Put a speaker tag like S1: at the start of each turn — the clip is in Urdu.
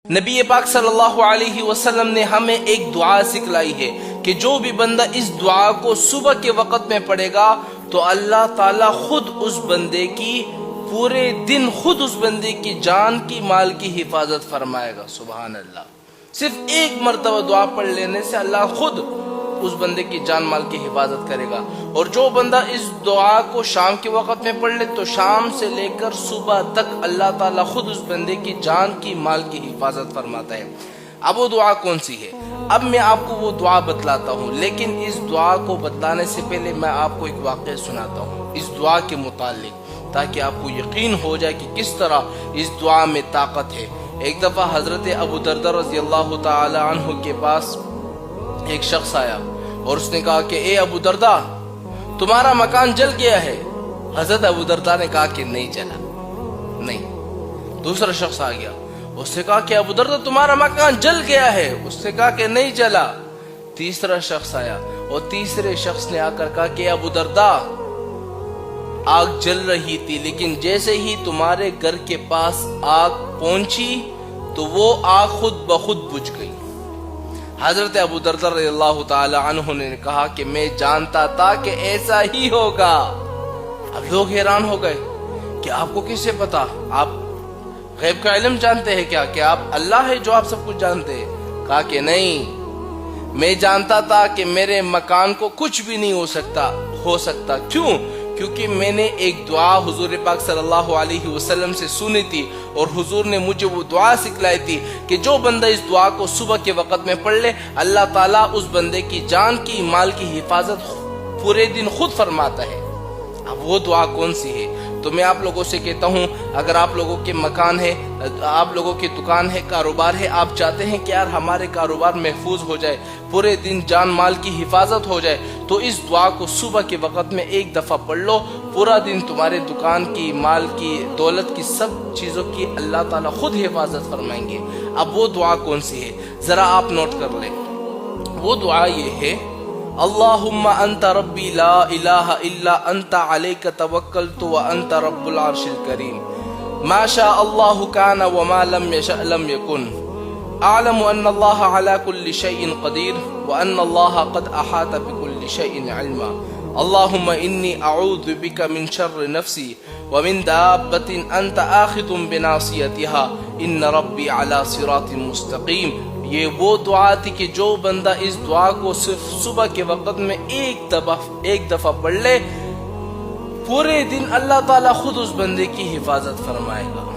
S1: نبی پاک صلی اللہ علیہ وسلم نے ہمیں ایک دعا سکھلائی ہے کہ جو بھی بندہ اس دعا کو صبح کے وقت میں پڑھے گا تو اللہ تعالیٰ خود اس بندے کی پورے دن خود اس بندے کی جان کی مال کی حفاظت فرمائے گا۔ سبحان اللہ۔ صرف ایک مرتبہ دعا پڑھ لینے سے اللہ خود اس بندے کی جان مال کی حفاظت کرے گا۔ اور جو بندہ اس دعا کو شام کے وقت میں پڑھ لے تو شام سے لے کر صبح تک اللہ تعالیٰ خود اس بندے کی جان کی مال کی حفاظت فرماتا ہے۔ اب وہ دعا کون سی ہے؟ اب میں آپ کو وہ دعا بتلاتا ہوں، لیکن اس دعا کو بتلانے سے پہلے میں آپ کو ایک واقعہ سناتا ہوں اس دعا کے متعلق، تاکہ آپ کو یقین ہو جائے کہ کس طرح اس دعا میں طاقت ہے۔ ایک دفعہ حضرت ابو دردہ رضی اللہ تعالی عنہ کے پاس ایک شخص آیا اور اس نے کہا کہ اے ابو دردہ، تمہارا مکان جل گیا ہے۔ حضرت ابو دردہ نے کہا کہ نہیں جلا، نہیں۔ دوسرا شخص آ گیا، اس نے کہا کہ ابو دردہ تمہارا مکان جل گیا ہے۔ اس نے کہا کہ نہیں جلا۔ تیسرا شخص آیا اور تیسرے شخص نے آ کر کہا کہ ابو دردہ آگ جل رہی تھی، لیکن جیسے ہی تمہارے گھر کے پاس آگ پہنچی تو وہ آگ خود بخود بجھ گئی۔ حضرت ابو دردہ رضی اللہ تعالی عنہ نے کہا کہ میں جانتا تھا کہ ایسا ہی ہوگا۔ اب لوگ حیران ہو گئے کہ آپ کو کیسے پتا؟ آپ غیب کا علم جانتے ہیں کیا؟ کہ آپ اللہ ہے جو آپ سب کچھ جانتے ہیں؟ کہا کہ نہیں، میں جانتا تھا کہ میرے مکان کو کچھ بھی نہیں ہو سکتا۔ کیوں؟ کیونکہ میں نے ایک دعا حضور پاک صلی اللہ علیہ وسلم سے سنی تھی، اور حضور نے مجھے وہ دعا سکھلائی تھی کہ جو بندہ اس دعا کو صبح کے وقت میں پڑھ لے اللہ تعالیٰ اس بندے کی جان کی مال کی حفاظت پورے دن خود فرماتا ہے۔ اب وہ دعا کون سی ہے؟ تو میں آپ لوگوں سے کہتا ہوں، اگر آپ لوگوں کے مکان ہے، آپ لوگوں کی دکان ہے، کاروبار ہے، آپ چاہتے ہیں کہ یار ہمارے کاروبار محفوظ ہو جائے، پورے دن جان مال کی حفاظت ہو جائے، تو اس دعا کو صبح کے وقت میں ایک دفعہ پڑھ لو، پورا دن تمہارے دکان کی، مال کی، دولت کی، سب چیزوں کی اللہ تعالیٰ خود حفاظت فرمائیں گے۔ اب وہ دعا کون سی ہے ذرا آپ نوٹ کر لیں۔ وہ دعا یہ ہے: اللہم انت ربی لا الہ الا انت علیک توکلت وانت رب العرش الکریم ما شاء اللہ کان وما لم یشأ لم یکن اعلم ان اللہ علی کل شیء قدیر وان اللہ قد احاط بکل شیء علما اللہم انی اعوذ بک من شر نفسی ومن دابۃ انت آخذ بناصیتها ان ربی علی صراط مستقیم۔ یہ وہ دعا تھی کہ جو بندہ اس دعا کو صرف صبح کے وقت میں ایک دفعہ پڑھ لے، پورے دن اللہ تعالیٰ خود اس بندے کی حفاظت فرمائے گا۔